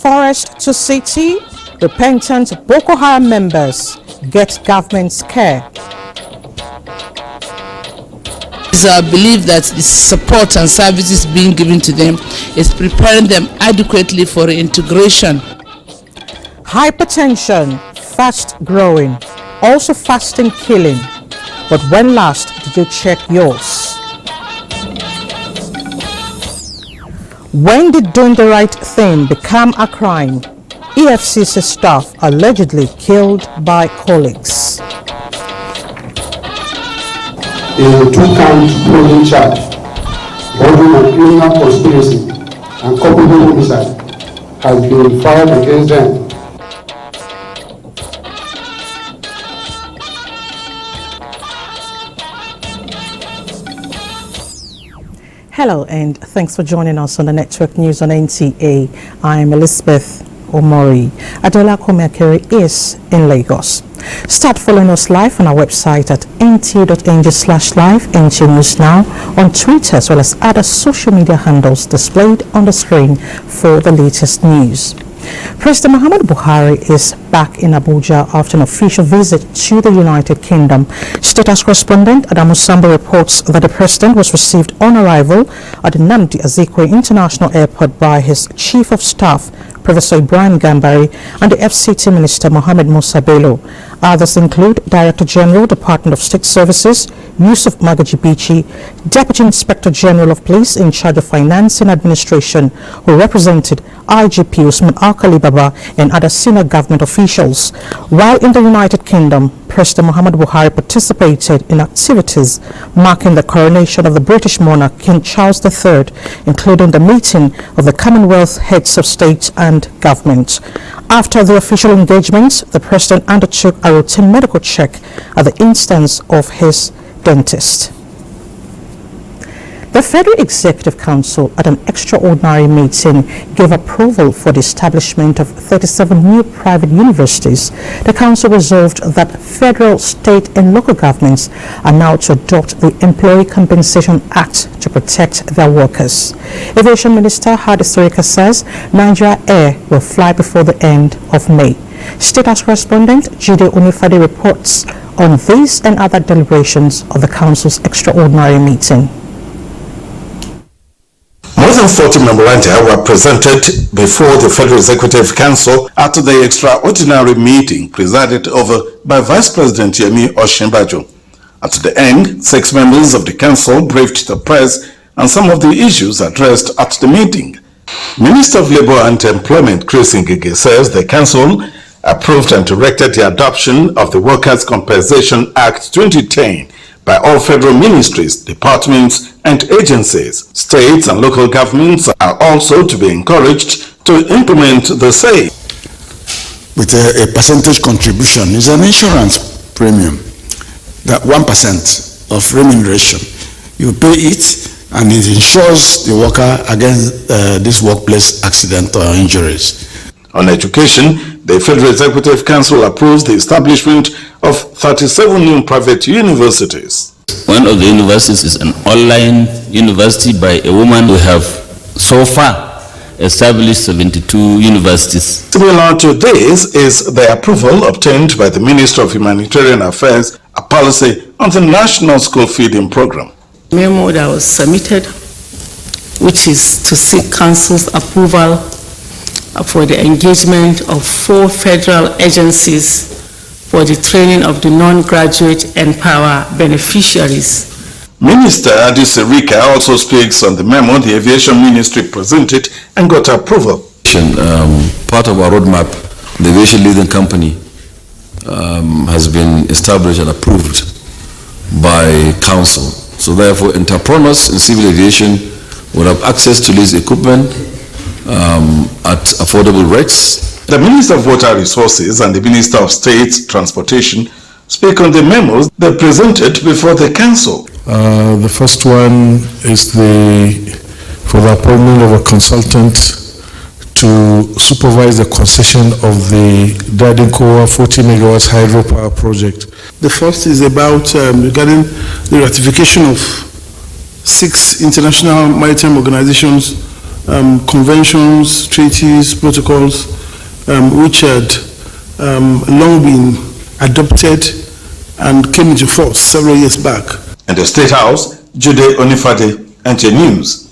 forest to city, repentant Boko Haram members get government's care. I believe that the support and services being given to them is preparing them adequately for integration. Hypertension, fast growing, also fasting killing. But when last did you check yours? When did doing the right thing become a crime? EFCC staff allegedly killed by colleagues. A two-count bullying charge, bordering on criminal conspiracy and culpable homicide, has been filed against them. Hello and thanks for joining us on the Network News on NTA. I'm Elizabeth Omori. Adola Komiakere is in Lagos. Start following us live on our website at nta.ng/live, NTA News Now, on Twitter as well as other social media handles displayed on the screen for the latest news. President Muhammadu Buhari is back in Abuja after an official visit to the United Kingdom. State House correspondent Adamu Sambo reports that the president was received on arrival at the Nnamdi Azikiwe International Airport by his Chief of Staff, Professor Ibrahim Gambari, and the FCT Minister Mohammed Musa Bello. Others include Director General, Department of State Services, Yusuf Magaji, Deputy Inspector General of Police in charge of Finance and Administration, who represented IGP Usman Alkali Baba and other senior government officials. While in the United Kingdom, President Muhammadu Buhari participated in activities marking the coronation of the British monarch King Charles III, including the meeting of the Commonwealth heads of state and government. After the official engagement, the president undertook a routine medical check at the instance of his dentist. The Federal Executive Council at an extraordinary meeting gave approval for the establishment of 37 new private universities. The council resolved that federal, state and local governments are now to adopt the Employee Compensation Act to protect their workers. Aviation Minister Hadi Sirika says Nigeria Air will fly before the end of May. State House correspondent Jide Onifade reports on these and other deliberations of the council's extraordinary meeting. More than 40 memoranda were presented before the Federal Executive Council at the extraordinary meeting presided over by Vice President Yemi Osinbajo. At the end, 6 members of the council briefed the press on some of the issues addressed at the meeting. Minister of Labour and Employment Chris Ngige says the council approved and directed the adoption of the Workers' Compensation Act 2010 by all federal ministries, departments and agencies. States and local governments are also to be encouraged to implement the same. With a percentage contribution is an insurance premium, that 1% of remuneration. You pay it and it insures the worker against this workplace accident or injuries. On education, the Federal Executive Council approves the establishment of 37 new private universities. One of the universities is an online university by a woman. We have so far established 72 universities. Similar to this is the approval obtained by the Minister of Humanitarian Affairs, a policy on the National School Feeding Program. Memo that was submitted, which is to seek Council's approval for the engagement of 4 federal agencies for the training of the non-graduate and power beneficiaries. Minister Hadi Sirika also speaks on the memo the Aviation Ministry presented and got approval. Part of our roadmap, the Aviation Leading Company has been established and approved by Council. So therefore, entrepreneurs in civil aviation will have access to lease equipment at affordable rates. The Minister of Water Resources and the Minister of State Transportation speak on the memos they presented before the Council. The first one is for the appointment of a consultant to supervise the concession of the Dadinkowa 40 megawatts hydropower project. The first is about regarding the ratification of 6 international maritime organizations conventions, treaties, protocols, which had long been adopted and came into force several years back. In the State House, Jude Onifade, NTA News.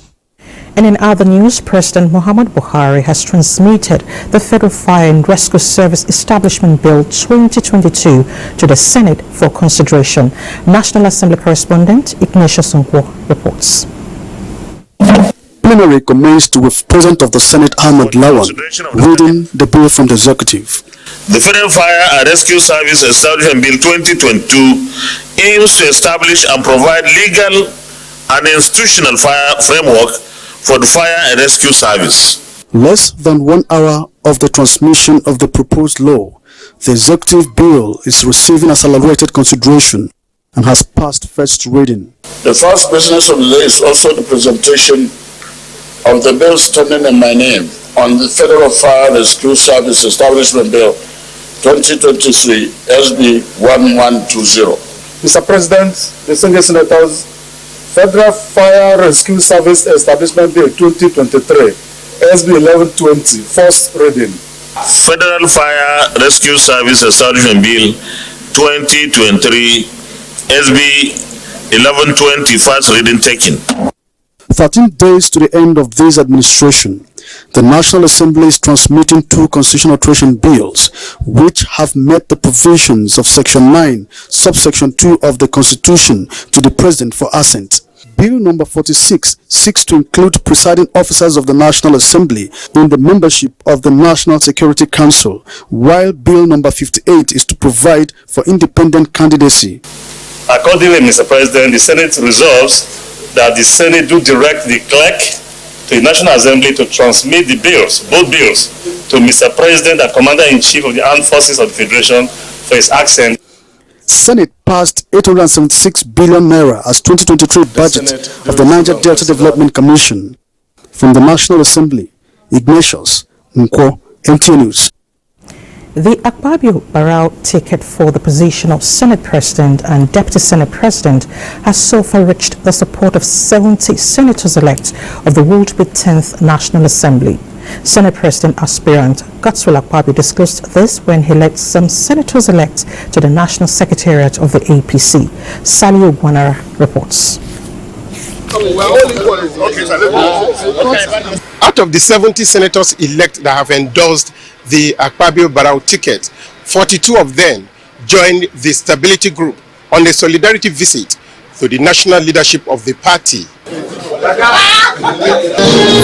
And in other news, President Muhammad Buhari has transmitted the Federal Fire and Rescue Service Establishment Bill 2022 to the Senate for consideration. National Assembly correspondent Ignatius Nkwo reports. Plenary commenced with President of the Senate Ahmed Lawan reading the bill from the executive. The Federal Fire and Rescue Service Establishment Bill 2022 aims to establish and provide legal and institutional framework for the Fire and Rescue Service. Less than 1 hour of the transmission of the proposed law, the executive bill is receiving accelerated consideration and has passed first reading. The first business of the day is also the presentation of the bill standing in my name on the Federal Fire and Rescue Service Establishment Bill 2023 SB 1120. Mr. President, distinguished senators, Federal Fire Rescue Service Establishment Bill 2023 SB 1120 first reading. Federal Fire Rescue Service Establishment Bill 2023 SB 1120 first reading taken. 13 days to the end of this administration, the National Assembly is transmitting 2 constitutional alteration bills which have met the provisions of Section 9, Subsection 2 of the Constitution to the President for assent. Bill number 46 seeks to include presiding officers of the National Assembly in the membership of the National Security Council, while Bill number 58 is to provide for independent candidacy. Accordingly, Mr. President, the Senate resolves that the Senate do direct the clerk to the National Assembly to transmit the bills, both bills, to Mr. President and Commander-in-Chief of the Armed Forces of the Federation for his assent. Senate passed 876 billion naira as 2023 budget of the Niger Delta Development Commission. From the National Assembly, Ignatius Nkwo, NTA News. The Akpabio Barrow ticket for the position of Senate President and Deputy Senate President has so far reached the support of 70 senators-elect of the will-to-be 10th National Assembly. Senate President aspirant Godswill Akpabio disclosed this when he led some senators-elect to the National Secretariat of the APC. Salio Guanara reports. Out of the 70 senators-elect that have endorsed the Akpabio Barrow ticket, 42 of them joined the Stability Group on a solidarity visit to the national leadership of the party.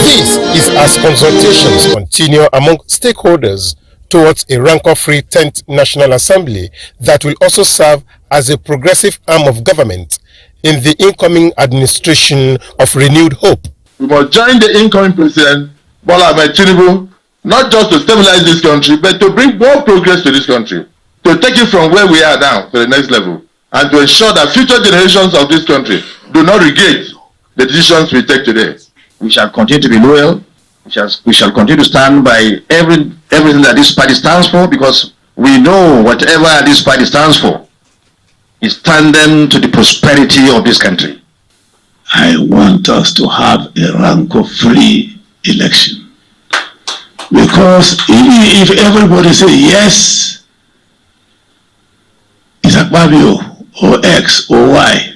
This is as consultations continue among stakeholders towards a rancor-free 10th National Assembly that will also serve as a progressive arm of government in the incoming administration of renewed hope. We must join the incoming President, Bola Ahmed Tinubu, not just to stabilize this country, but to bring more progress to this country, to take it from where we are now to the next level, and to ensure that future generations of this country do not regret the decisions we take today. We shall continue to be loyal. We shall continue to stand by everything that this party stands for, because we know whatever this party stands for is tandem to the prosperity of this country. I want us to have a rancor-free election. Because if everybody say yes, it's Akpabio or X or Y,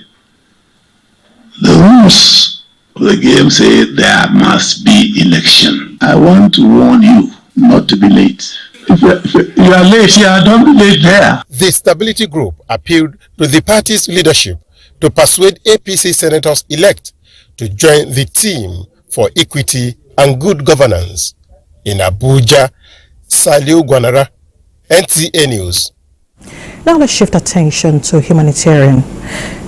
the rules of the game say there must be election. I want to warn you not to be late. If you are late here, don't be late there. The Stability Group appealed to the party's leadership to persuade APC senators-elect to join the team for equity and good governance. In Abuja, Salio Guanara, NTA News. Now let's shift attention to humanitarian.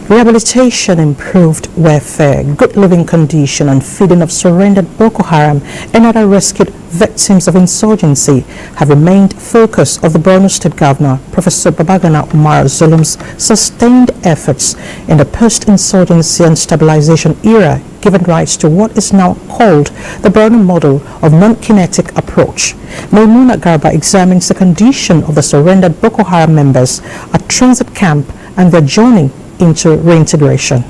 Rehabilitation, improved welfare, good living condition and feeding of surrendered Boko Haram and other rescued victims of insurgency have remained focus of the Borno State Governor, Professor Babagana Umar Zulum's sustained efforts in the post-insurgency and stabilization era, giving rise to what is now called the Borno model of non-kinetic approach. Maimuna Garba examines the condition of the surrendered Boko Haram members at transit camp and their journey into reintegration.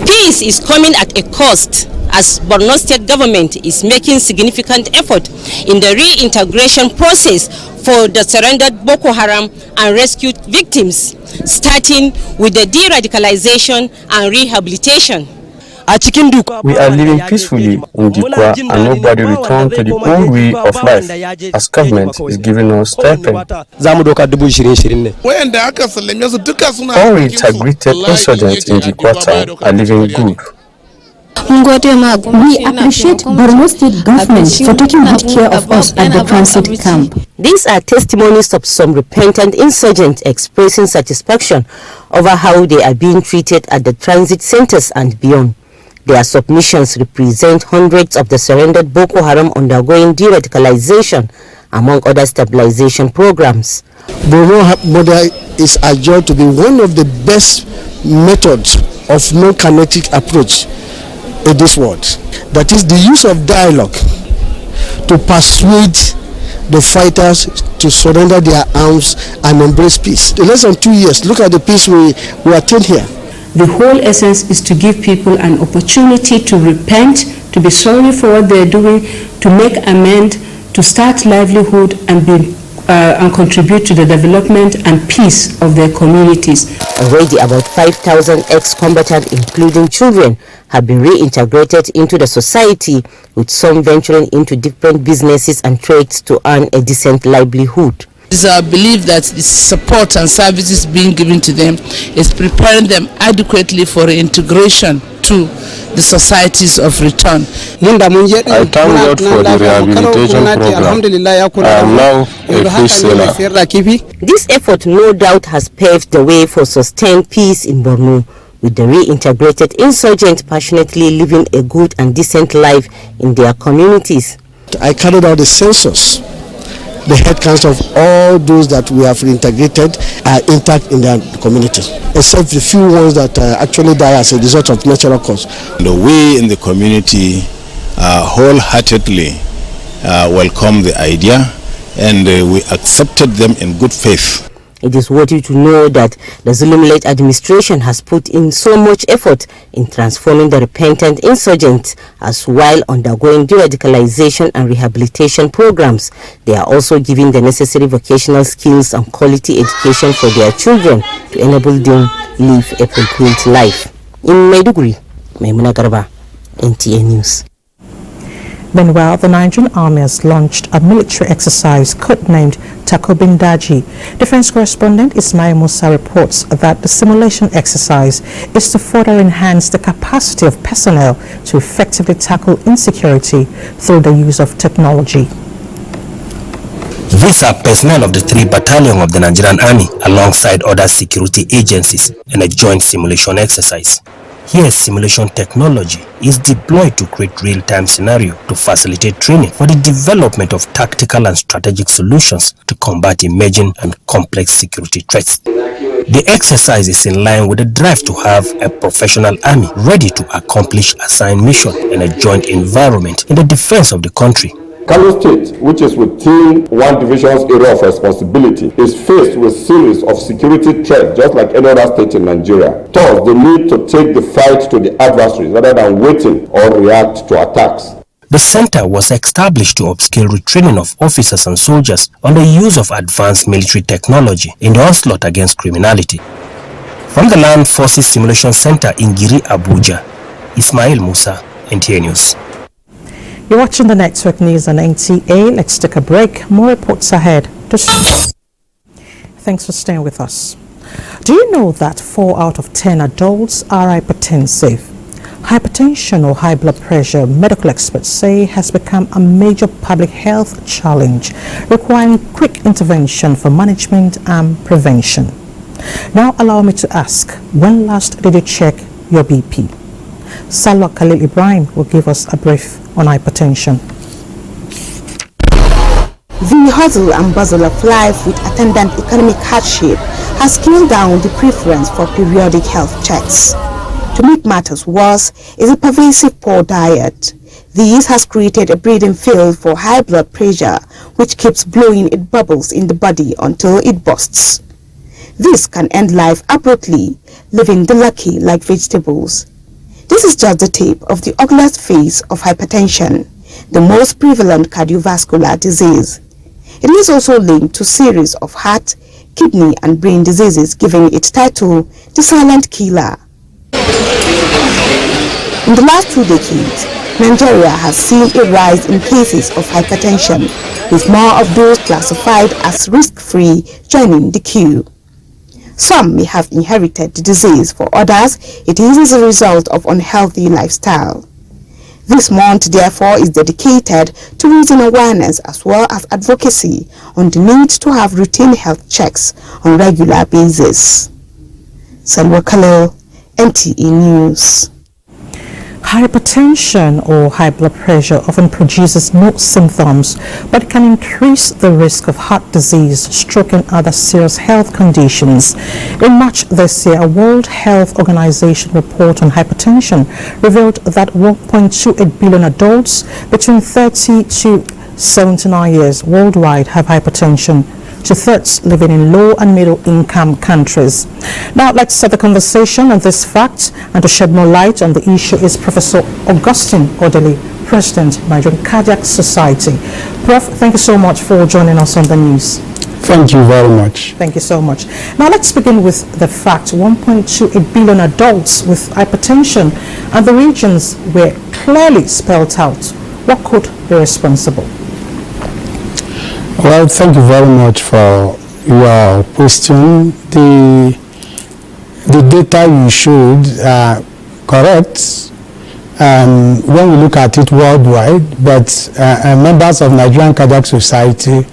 Peace is coming at a cost, as Borno State government is making significant effort in the reintegration process for the surrendered Boko Haram and rescued victims, starting with the de-radicalization and rehabilitation. We are living peacefully in Dikwa and nobody returned to the old way of life as government is giving us stipend. All reintegrated insurgents in Dikwa town are living good. We appreciate Borno State government for taking good care of us at the transit camp. These are testimonies of some repentant insurgents expressing satisfaction over how they are being treated at the transit centers and beyond. Their submissions represent hundreds of the surrendered Boko Haram undergoing de-radicalization, among other stabilization programs. Borno model is adjudged to be one of the best methods of non-kinetic approach in this world. That is the use of dialogue to persuade the fighters to surrender their arms and embrace peace. In less than 2 years, look at the peace we attained here. The whole essence is to give people an opportunity to repent, to be sorry for what they're doing, to make amends, to start livelihood and contribute to the development and peace of their communities. Already about 5,000 ex-combatants, including children, have been reintegrated into the society, with some venturing into different businesses and trades to earn a decent livelihood. It is our belief that the support and services being given to them is preparing them adequately for integration to the societies of return. I thank God for the rehabilitation program. I am now a fish seller. This effort no doubt has paved the way for sustained peace in Borno, with the reintegrated insurgents passionately living a good and decent life in their communities. I carried out the census. The head counts of all those that we have reintegrated are intact in their community, except the few ones that actually die as a result of natural cause. We in the community wholeheartedly welcome the idea, and we accepted them in good faith. It is worthy to know that the Zulum-led administration has put in so much effort in transforming the repentant insurgents, as while undergoing de-radicalization and rehabilitation programs, they are also giving the necessary vocational skills and quality education for their children to enable them live a complete life. In Maiduguri, Maimuna Garba, NTA News. Meanwhile, the Nigerian army has launched a military exercise codenamed Takobindaji. Defense correspondent Ismail Musa reports that the simulation exercise is to further enhance the capacity of personnel to effectively tackle insecurity through the use of technology. These are personnel of the 3 battalion of the Nigerian Army alongside other security agencies in a joint simulation exercise. Here, simulation technology is deployed to create real-time scenario to facilitate training for the development of tactical and strategic solutions to combat emerging and complex security threats. The exercise is in line with the drive to have a professional army ready to accomplish assigned mission in a joint environment in the defense of the country. Kano State, which is within one division's area of responsibility, is faced with a series of security threats just like any other state in Nigeria. Thus, they need to take the fight to the adversary rather than waiting or react to attacks. The center was established to upskill retraining of officers and soldiers on the use of advanced military technology in the onslaught against criminality. From the Land Forces Simulation Center in Giri, Abuja, Ismail Musa, NTA News. You're watching the network news on NTA. Let's take a break. More reports ahead. Thanks for staying with us. Do you know that 4 out of 10 adults are hypertensive? Hypertension or high blood pressure, medical experts say, has become a major public health challenge, requiring quick intervention for management and prevention. Now allow me to ask, when last did you check your BP? Salwa Khalil Ibrahim will give us a brief on hypertension. The hustle and bustle of life with attendant economic hardship has scaled down the preference for periodic health checks. To make matters worse is a pervasive poor diet. This has created a breeding field for high blood pressure, which keeps blowing its bubbles in the body until it bursts. This can end life abruptly, leaving the lucky like vegetables. This is just the tip of the ugliest face of hypertension, the most prevalent cardiovascular disease. It is also linked to a series of heart, kidney and brain diseases, giving its title the silent killer. In the last 2 decades, Nigeria has seen a rise in cases of hypertension, with more of those classified as risk-free joining the queue. Some may have inherited the disease, for others it is as a result of unhealthy lifestyle. This month, therefore, is dedicated to raising awareness as well as advocacy on the need to have routine health checks on a regular basis. Salwa Khalil, NTA News. Hypertension or high blood pressure often produces no symptoms, but can increase the risk of heart disease, stroke and other serious health conditions. In March this year, a World Health Organization report on hypertension revealed that 1.28 billion adults between 30 to 79 years worldwide have hypertension, 2/3 living in low and middle income countries. Now let's set the conversation on this fact, and to shed more light on the issue is Professor Augustine Odeli, President, Nigerian Cardiac Society. Prof, thank you so much for joining us on the news. Thank you very much. Thank you so much. Now let's begin with the fact 1.28 billion adults with hypertension, and the regions were clearly spelled out. What could be responsible? Well, thank you very much for your question. The data you showed are correct when we look at it worldwide, but members of Nigerian Cardiac Society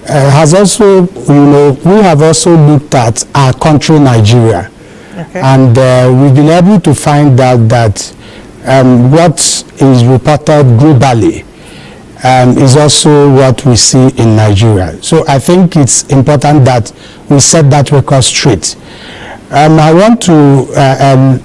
has also, we have also looked at our country, Nigeria. Okay. And we've been able to find out that what is reported globally is also what we see in Nigeria. So I think it's important that we set that record straight. I want to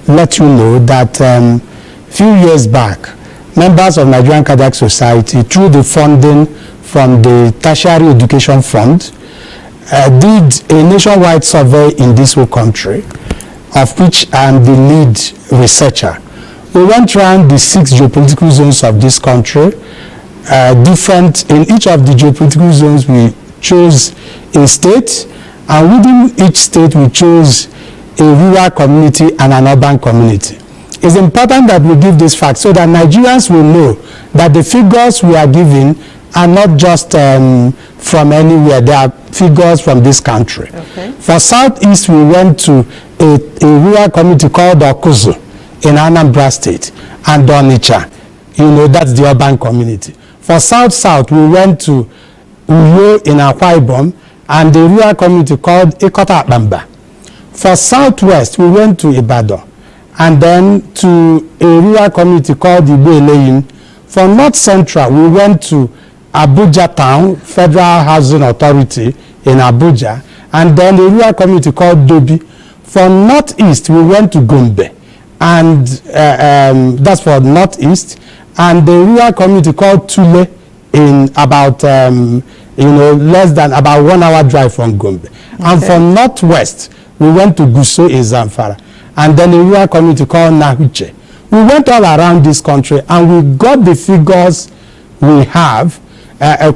let you know that a few years back, members of Nigerian Cardiac Society, through the funding from the Tertiary Education Fund, did a nationwide survey in this whole country, of which I am the lead researcher. We went around the 6 geopolitical zones of this country. Different in each of the geopolitical zones, we chose a state, and within each state we chose a rural community and an urban community. It's important that we give this fact so that Nigerians will know that the figures we are giving are not just from anywhere. They are figures from this country. Okay. For Southeast, we went to a rural community called Okuzu in Anambra State, and Onitsha, that's the urban community. For South-South, we went to Uyo in Akwa Ibom and a rural community called Ikota Bamba. For Southwest, we went to Ibadan and then to a rural community called Ibu-Eleyin. For North Central, we went to Abuja Town, Federal Housing Authority in Abuja, and then a rural community called Dobi. For Northeast, we went to Gombe, and that's for Northeast. And the rural community called Tule in about, less than about 1 hour drive from Gombe. Okay. And from Northwest, we went to Guso in Zamfara. And then a rural community called Nahuche. We went all around this country and we got the figures we have,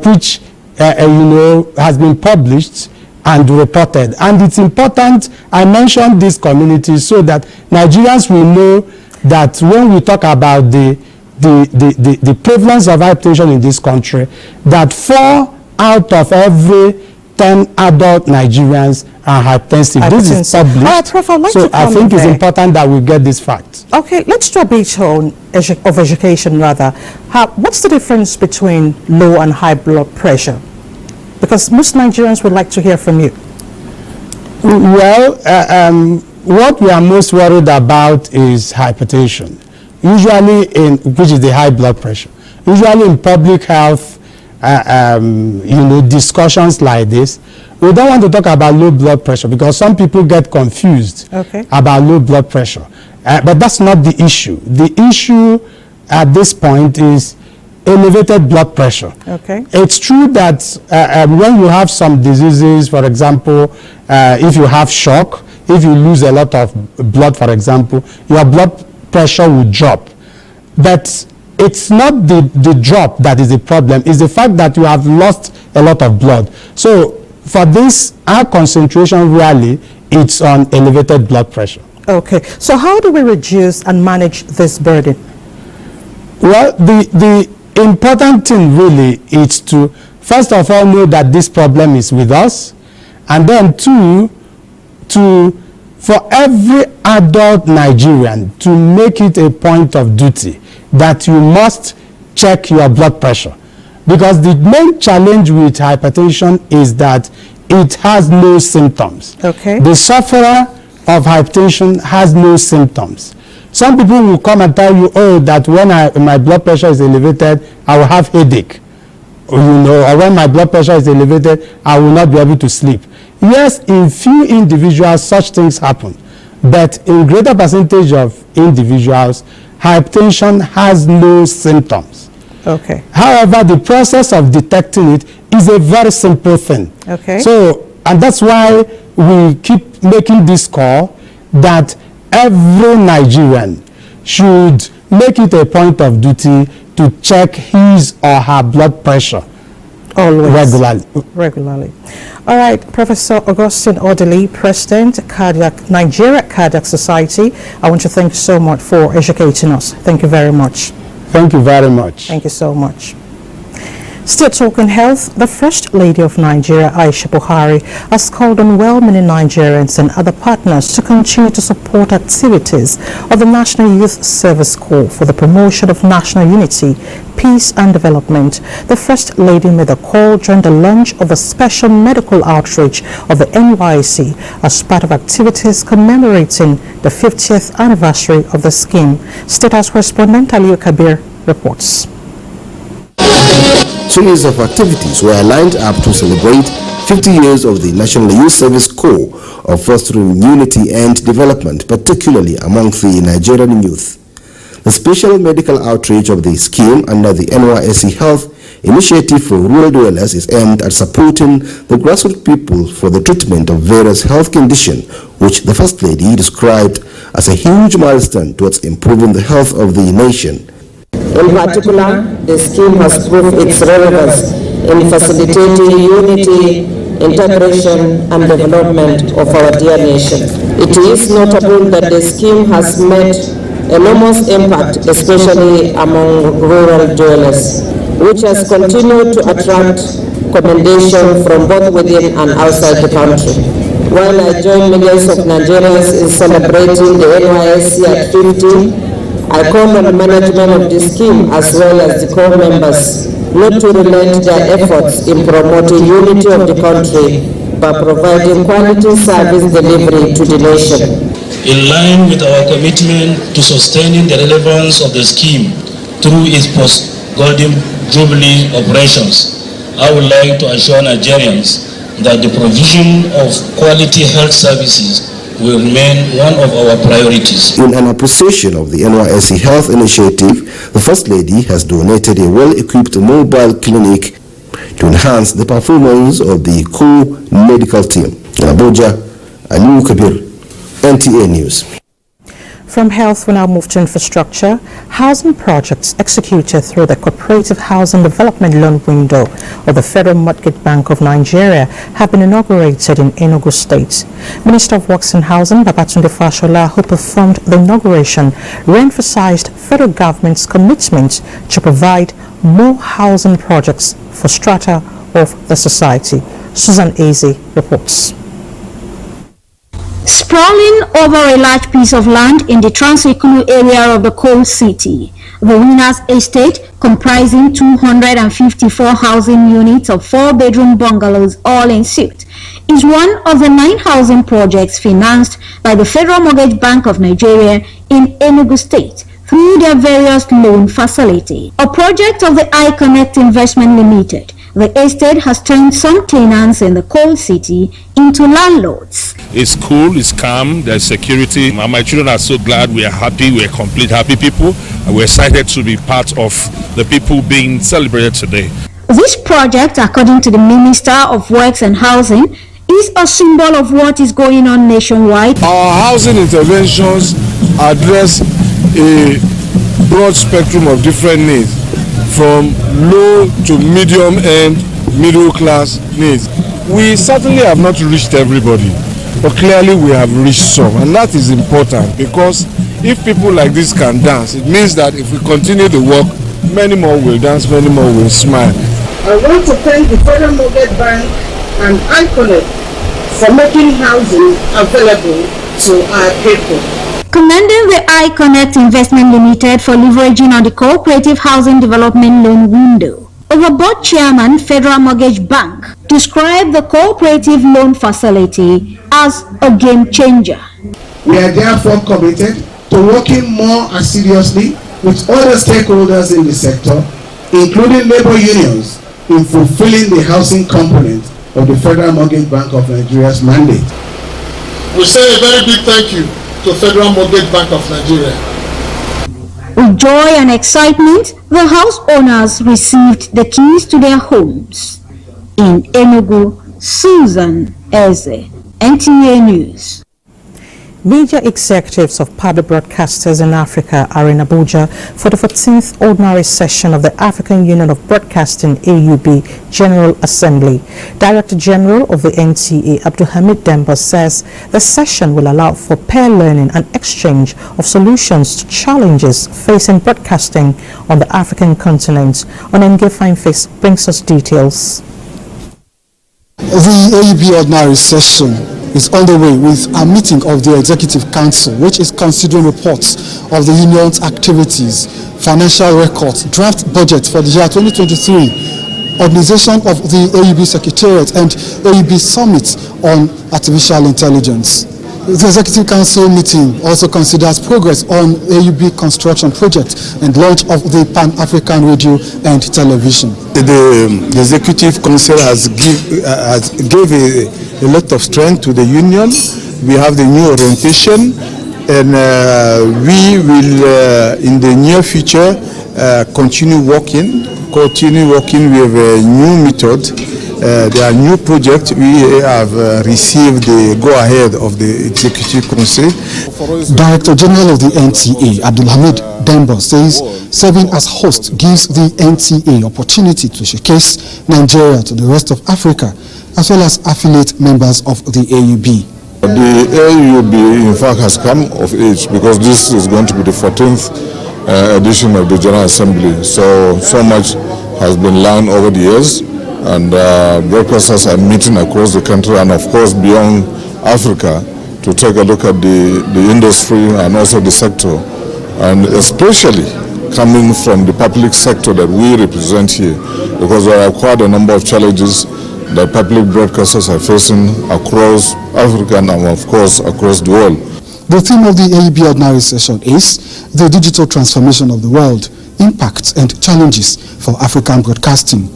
which, has been published and reported. And it's important I mentioned these communities so that Nigerians will know that when we talk about the prevalence of hypertension in this country, that 4 out of every 10 adult Nigerians are hypertensive. This is published. Prof, I'd like so to I think it's important that we get this fact. Okay, let's do a bit on education rather. What's the difference between low and high blood pressure? Because most Nigerians would like to hear from you. Well, what we are most worried about is hypertension. Usually which is the high blood pressure. Usually in public health, discussions like this, we don't want to talk about low blood pressure because some people get confused about low blood pressure. But that's not the issue. The issue at this point is elevated blood pressure. Okay. It's true that when you have some diseases, for example, if you have shock, if you lose a lot of blood, for example, your blood pressure will drop. But it's not the drop that is the problem, it's the fact that you have lost a lot of blood. So for this, our concentration really, it's on elevated blood pressure. Okay, so how do we reduce and manage this burden? Well, the important thing really is to, first of all, know that this problem is with us, and then two, for every adult Nigerian to make it a point of duty that you must check your blood pressure. Because the main challenge with hypertension is that it has no symptoms. Okay. The sufferer of hypertension has no symptoms. Some people will come and tell you, oh, that when my blood pressure is elevated, I will have headache. Or when my blood pressure is elevated, I will not be able to sleep. Yes, in few individuals, such things happen. But in greater percentage of individuals, hypertension has no symptoms. Okay. However, the process of detecting it is a very simple thing. Okay. So, and that's why we keep making this call that every Nigerian should make it a point of duty to check his or her blood pressure. Always. Regularly. All right, Professor Augustine Odili, President, Nigeria Cardiac Society. I want to thank you so much for educating us. Thank you very much. Thank you very much. Thank you so much. Still talking health, the First Lady of Nigeria, Aisha Buhari, has called on well-meaning Nigerians and other partners to continue to support activities of the National Youth Service Corps for the promotion of national unity, peace and development. The First Lady made the call during the launch of a special medical outreach of the NYSC as part of activities commemorating the 50th anniversary of the scheme. State House correspondent Aliyu Kabir reports. 2 years of activities were lined up to celebrate 50 years of the National Youth Service Corps of fostering unity and development, particularly amongst the Nigerian youth. The special medical outreach of the scheme under the NYSC Health Initiative for Rural Dwellers is aimed at supporting the grassroots people for the treatment of various health conditions, which the First Lady described as a huge milestone towards improving the health of the nation. In particular, the scheme has proved its relevance in facilitating unity, integration and development of our dear nation. It is notable that the scheme has made enormous impact, especially among rural dwellers, which has continued to attract commendation from both within and outside the country. While I join millions of Nigerians in celebrating the NYSC at 50, I call on the management of the scheme as well as the core members not to relent their efforts in promoting unity of the country by providing quality service delivery to the nation. In line with our commitment to sustaining the relevance of the scheme through its post-Golden Jubilee operations, I would like to assure Nigerians that the provision of quality health services will remain one of our priorities. In an appreciation of the NYSC Health Initiative, the First Lady has donated a well-equipped mobile clinic to enhance the performance of the core medical team. In Abuja, Aliyu Kabir, NTA News. From health, we now move to infrastructure. Housing projects executed through the Cooperative Housing Development Loan Window of the Federal Mortgage Bank of Nigeria have been inaugurated in Enugu State. Minister of Works and Housing, Babatunde Fashola, who performed the inauguration, re-emphasized federal government's commitment to provide more housing projects for strata of the society. Susan Eze reports. Sprawling over a large piece of land in the Trans-Ekulu area of the coal city, the Winners Estate, comprising 254 housing units of 4-bedroom bungalows all in suite, is one of the 9 housing projects financed by the Federal Mortgage Bank of Nigeria in Enugu State through their various loan facilities. A project of the iConnect Investment Limited, the estate has turned some tenants in the coal city into landlords. It's cool, it's calm, there's security. My children are so glad, we are happy, we're complete happy people, and we're excited to be part of the people being celebrated today. This project, according to the Minister of Works and Housing, is a symbol of what is going on nationwide. Our housing interventions address a broad spectrum of different needs, from low to medium and middle class needs. We certainly have not reached everybody, but clearly we have reached some, and that is important, because if people like this can dance, it means that if we continue the work, many more will dance, many more will smile. I want to thank the Federal Mortgage Bank and ICONET for making housing available to our people. Commending the iConnect Investment Limited for leveraging on the cooperative housing development loan window, Overboard Chairman, Federal Mortgage Bank, described the cooperative loan facility as a game changer. We are therefore committed to working more assiduously with other stakeholders in the sector, including labor unions, in fulfilling the housing component of the Federal Mortgage Bank of Nigeria's mandate. We say a very big thank you to Federal Mortgage Bank of Nigeria. With joy and excitement, the house owners received the keys to their homes. In Enugu, Susan Eze, NTA News. Media executives of public broadcasters in Africa are in Abuja for the 14th Ordinary Session of the African Union of Broadcasting AUB General Assembly. Director General of the NTA, Abdulhamid Demba, says the session will allow for peer learning and exchange of solutions to challenges facing broadcasting on the African continent. Onenge Fineface brings us details. The AUB Ordinary Session is on the way with a meeting of the Executive Council, which is considering reports of the union's activities, financial records, draft budget for the year 2023, organization of the AUB Secretariat, and AUB Summit on Artificial Intelligence. The Executive Council meeting also considers progress on AUB construction project and launch of the Pan-African Radio and Television. The Executive Council has gave a lot of strength to the union. We have the new orientation, and we will in the near future continue working with a new method. There are new projects. We have received the go-ahead of the Executive Council. Director General of the NTA, Abdulhamid Demba, says serving as host gives the NTA opportunity to showcase Nigeria to the rest of Africa, as well as affiliate members of the AUB. The AUB, in fact, has come of age because this is going to be the 14th edition of the General Assembly. So much has been learned over the years. And broadcasters are meeting across the country and of course beyond Africa to take a look at the industry and also the sector, and especially coming from the public sector that we represent here, because there are quite a number of challenges that public broadcasters are facing across Africa and of course across the world. The theme of the AUB Ordinary Session is the digital transformation of the world, impacts and challenges for African broadcasting.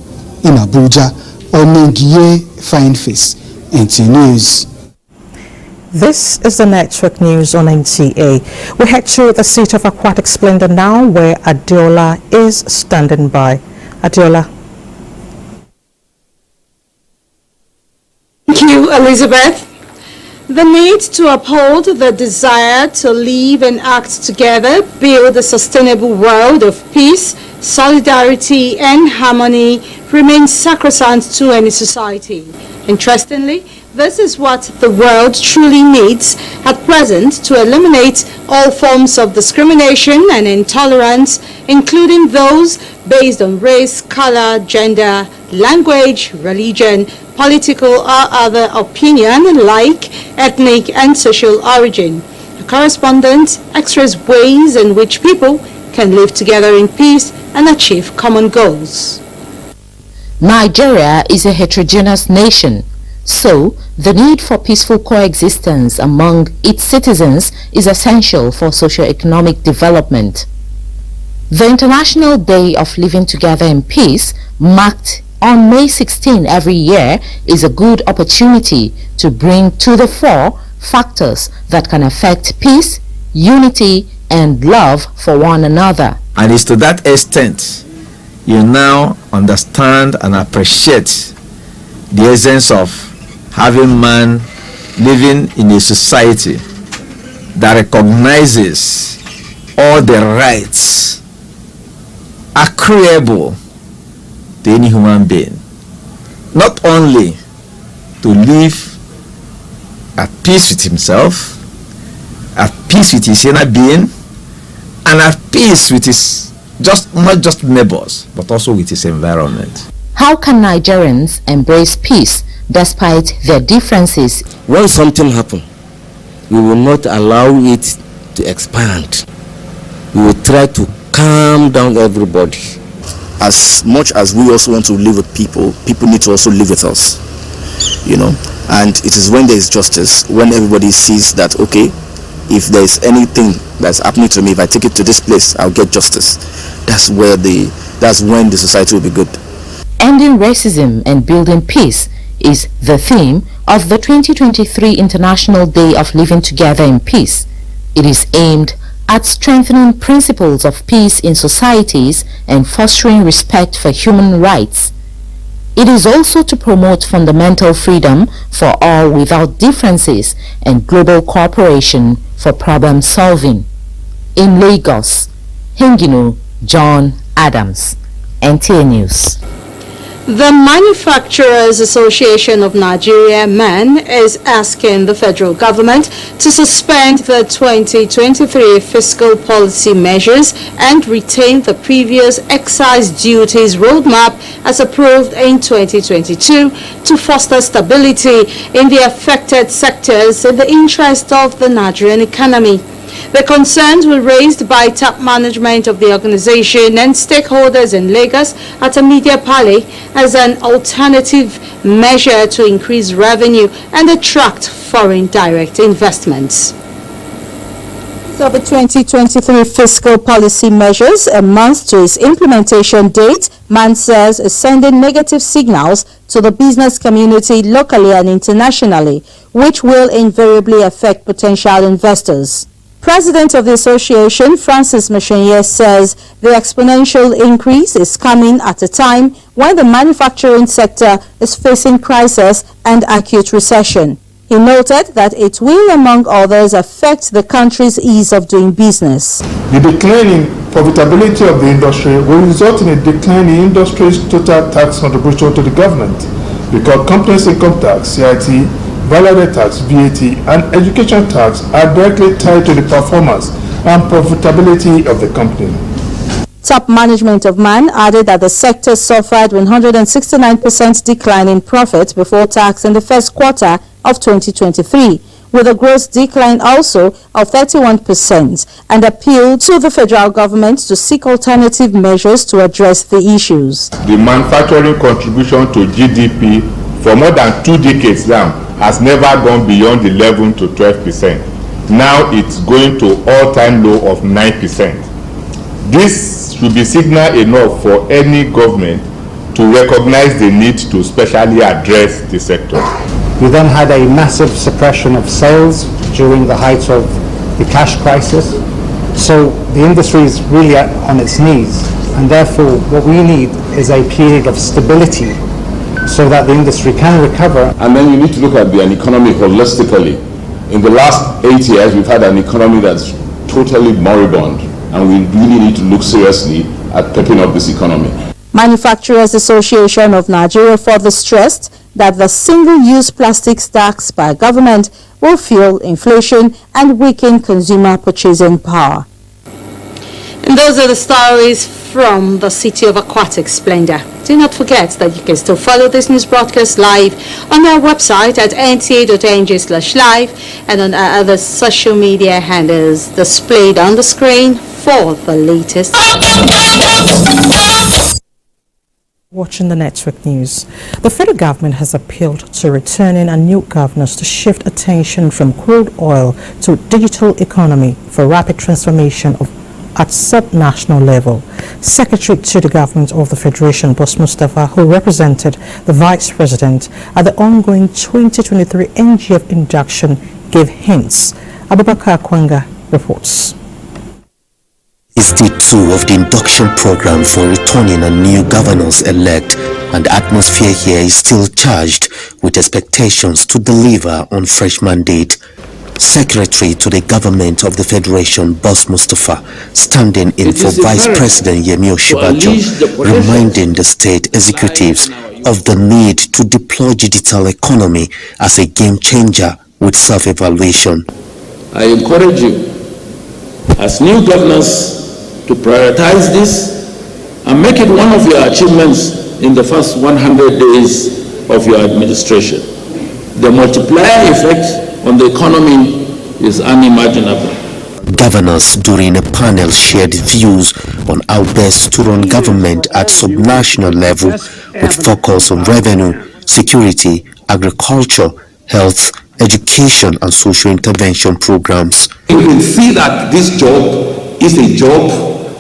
In Abuja, Onenge Fineface, NTA News. This is the network news on NTA. We head to the seat of Aquatic Splendor now, where Adiola is standing by. Adiola. Thank you, Elizabeth. The need to uphold the desire to live and act together, build a sustainable world of peace, solidarity and harmony remains sacrosanct to any society. Interestingly, this is what the world truly needs at present to eliminate all forms of discrimination and intolerance, including those based on race, color, gender, language, religion, political or other opinion like ethnic and social origin. The correspondent extras ways in which people can live together in peace and achieve common goals. Nigeria is a heterogeneous nation, so the need for peaceful coexistence among its citizens is essential for socio-economic development. The International Day of Living Together in Peace, marked on May 16 every year, is a good opportunity to bring to the fore factors that can affect peace, unity, and love for one another. And it's to that extent you now understand and appreciate the essence of having man living in a society that recognizes all the rights accruable to any human being, not only to live at peace with himself, at peace with his inner being, and at peace with his not just neighbors, but also with his environment. How can Nigerians embrace peace despite their differences? When something happens, we will not allow it to expand. We will try to calm down everybody. As much as we also want to live with people, people need to also live with us, you know. And it is when there is justice, when everybody sees that, okay, if there is anything that's happening to me, if I take it to this place, I'll get justice. That's when the society will be good. Ending racism and building peace is the theme of the 2023 International Day of Living Together in Peace. It is aimed at strengthening principles of peace in societies and fostering respect for human rights. It is also to promote fundamental freedom for all without differences and global cooperation for problem solving. In Lagos, Hingino John Adams, NTA News. The Manufacturers Association of Nigeria (MAN) is asking the federal government to suspend the 2023 fiscal policy measures and retain the previous excise duties roadmap as approved in 2022 to foster stability in the affected sectors in the interest of the Nigerian economy. The concerns were raised by top management of the organization and stakeholders in Lagos at a media parley as an alternative measure to increase revenue and attract foreign direct investments. So the 2023 fiscal policy measures, a month to its implementation date, MAN says is sending negative signals to the business community locally and internationally, which will invariably affect potential investors. President of the association, Francis Mashenye, says the exponential increase is coming at a time when the manufacturing sector is facing crisis and acute recession. He noted that it will, among others, affect the country's ease of doing business. The decline in profitability of the industry will result in a decline in industry's total tax contribution to the government because companies' income tax, CIT, value-added tax, VAT, and education tax are directly tied to the performance and profitability of the company. Top management of MAN added that the sector suffered 169% decline in profit before tax in the first quarter of 2023, with a gross decline also of 31%, and appealed to the federal government to seek alternative measures to address the issues. The manufacturing contribution to GDP for more than 2 decades now has never gone beyond 11 to 12%. Now it's going to all-time low of 9%. This should be signal enough for any government to recognize the need to specially address the sector. We then had a massive suppression of sales during the height of the cash crisis. So the industry is really on its knees, and therefore what we need is a period of stability so that the industry can recover. And then you need to look at the economy holistically. In the last 8 years, we've had an economy that's totally moribund, and we really need to look seriously at pepping up this economy. Manufacturers Association of Nigeria further stressed that the single-use plastics tax by government will fuel inflation and weaken consumer purchasing power. And those are the stories from the City of Aquatic Splendor. Do not forget that you can still follow this news broadcast live on our website at nta.ng/live and on our other social media handles displayed on the screen for the latest. Watching the network news. The federal government has appealed to returning and new governors to shift attention from crude oil to digital economy for rapid transformation at sub-national level. Secretary to the government of the Federation, Boss Mustafa, who represented the Vice President at the ongoing 2023 MGF Induction, gave hints. Abubakar Kwanga reports. It's day 2 of the induction program for returning and new governors-elect, and the atmosphere here is still charged with expectations to deliver on fresh mandate. Secretary to the Government of the Federation, Boss Mustafa, standing in for Vice President Yemi Oshibajo, reminding the state executives of the need to deploy digital economy as a game changer with self-evaluation. I encourage you, as new governors, to prioritize this and make it one of your achievements in the first 100 days of your administration. The multiplier effect on the economy is unimaginable. Governors during a panel shared views on how best to run government at subnational level with focus on revenue, security, agriculture, health, education and social intervention programs. You will see that this job is a job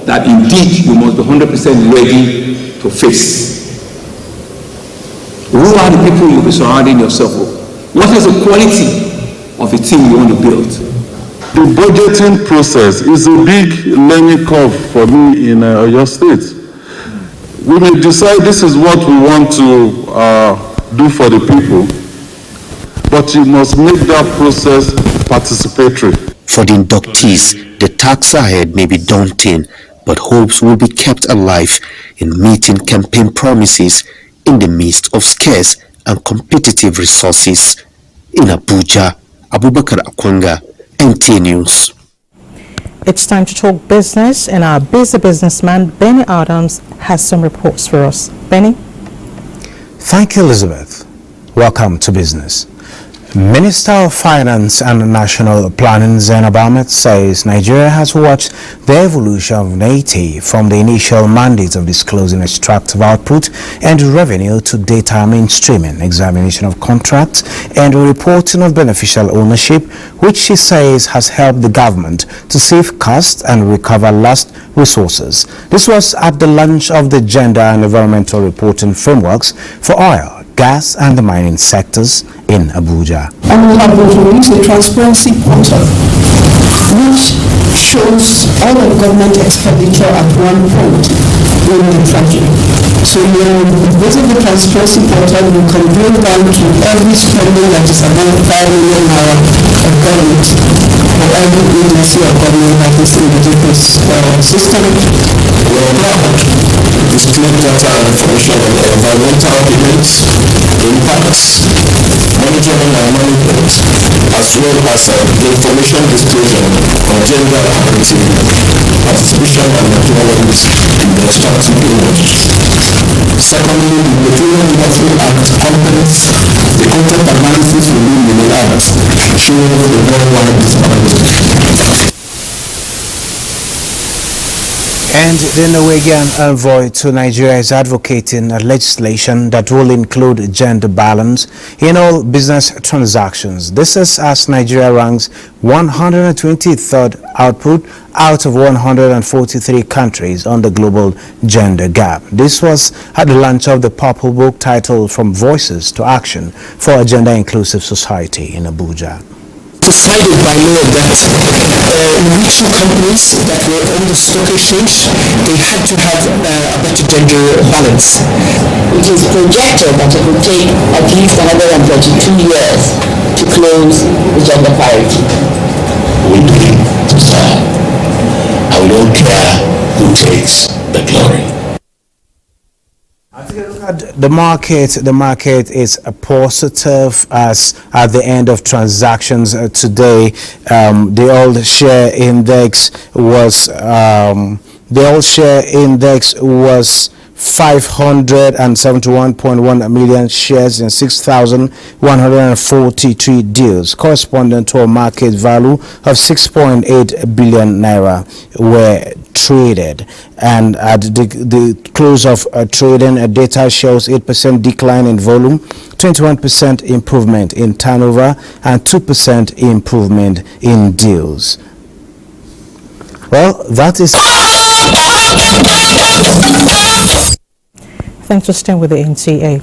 that indeed you must be 100% ready to face. Who are the people you'll be surrounding yourself with? What is the quality of the team you want to build? The budgeting process is a big learning curve for me in your state. We may decide this is what we want to do for the people, but you must make that process participatory. For the inductees, the task ahead may be daunting, but hopes will be kept alive in meeting campaign promises in the midst of scarce and competitive resources. In Abuja, Abubakar Akwanga, NTA News. It's time to talk business, and our busy businessman Benny Adams has some reports for us. Benny? Thank you, Elizabeth. Welcome to business. Minister of Finance and National Planning Zainab Ahmed says Nigeria has watched the evolution of NTA from the initial mandate of disclosing extractive output and revenue to data mainstreaming, examination of contracts, and reporting of beneficial ownership, which she says has helped the government to save costs and recover lost resources. This was at the launch of the Gender and Environmental Reporting Frameworks for Oil, Gas and the mining sectors in Abuja. And we have introduced a transparency portal which shows all of government expenditure at one point in the treasury. So when you visit the transparency portal, you can drill down to every spending that is above 5 million naira of government for every agency of government that is in the different system. We are proud to display data and information on environmental payments, impacts, monitoring and management, as well as the information disclosure on gender equality, participation and employment in the extractive industry. Secondly, the Petroleum Industry Act complements the content analysis within the act, showing the worldwide disparity. And the Norwegian envoy to Nigeria is advocating a legislation that will include gender balance in all business transactions. This is as Nigeria ranks 123rd output out of 143 countries on the global gender gap. This was at the launch of the Purple Book titled From Voices to Action for a Gender Inclusive Society in Abuja. Decided by law that regional companies that were on the stock exchange, they had to have a better gender balance. It is projected that it will take at least 132 years to close the gender parity. We believe so, and we don't care who takes the glory. The market is positive as at the end of transactions today. The old share index was 571.1 million shares in 6,143 deals, corresponding to a market value of 6.8 billion naira were traded. And at the close of trading, data shows 8% decline in volume, 21% improvement in turnover, and 2% improvement in deals. Well, that is... Thanks for staying with the NTA.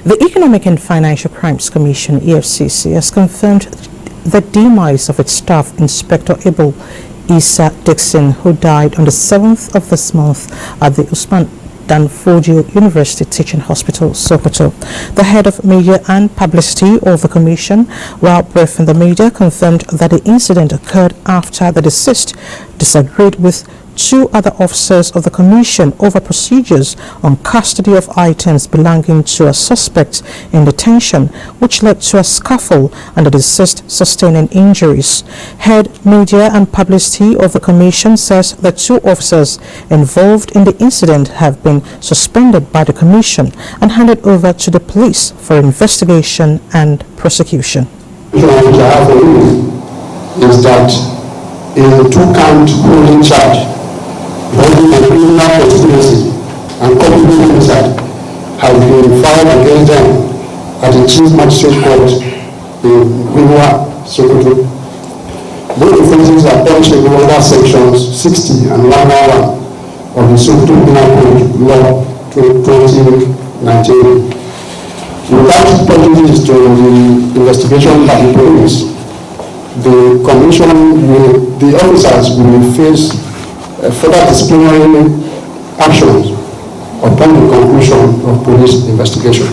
The Economic and Financial Crimes Commission, EFCC, has confirmed the demise of its staff inspector Abel Issa Dixon, who died on the 7th of this month at the Usman Danfodio University Teaching Hospital, Sokoto. The head of media and publicity of the commission, while briefing the media, confirmed that the incident occurred after the deceased disagreed with two other officers of the commission over procedures on custody of items belonging to a suspect in detention, which led to a scuffle and the deceased sustaining injuries. Head media and publicity of the commission says the two officers involved in the incident have been suspended by the commission and handed over to the police for investigation and prosecution. Which I have for you is that a two-count holding charge holding a criminal conspiracy and culpable homicide has been filed against them at the Chief Magistrate Court in Abuja, Sokoto. Both offences are punishable under sections 60 and 191 of the Sokoto Penal Code Law 2019. Without prejudice to the investigation by the police, the officers will face further disciplinary actions upon the conclusion of police investigation.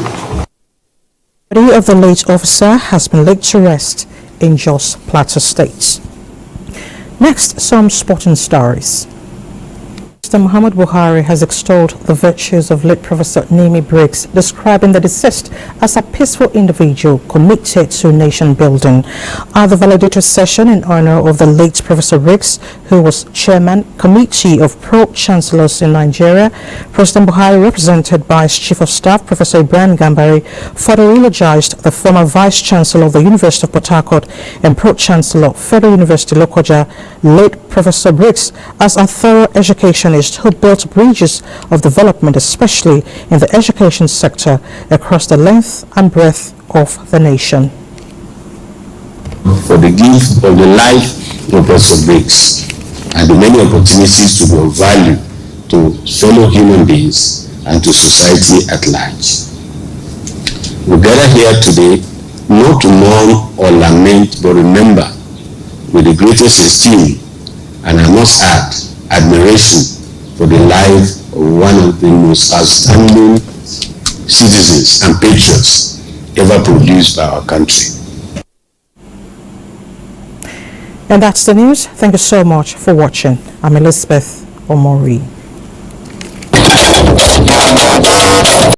The body of the late officer has been laid to rest in Jos Plateau State. Next, some sporting stories. Mr. Muhammad Buhari has extolled the virtues of late Professor Nimi Briggs, describing the deceased as a peaceful individual committed to nation building. At the valedictory session in honor of the late Professor Briggs, who was chairman Committee of Pro-Chancellors in Nigeria, President Buhari, represented by his Chief of Staff, Professor Ibrahim Gambari, further eulogized the former Vice Chancellor of the University of Port Harcourt and Pro-Chancellor, Federal University Lokoja, late Professor Briggs, as a thorough educationist who built bridges of development, especially in the education sector, across the length and breadth of the nation. For the gift of the life of Professor Briggs and the many opportunities to be of value to fellow human beings and to society at large. We gather here today not to mourn or lament, but remember with the greatest esteem, and I must add, admiration for the life of one of the most outstanding citizens and patriots ever produced by our country. And that's the news. Thank you so much for watching. I'm Elizabeth Omori.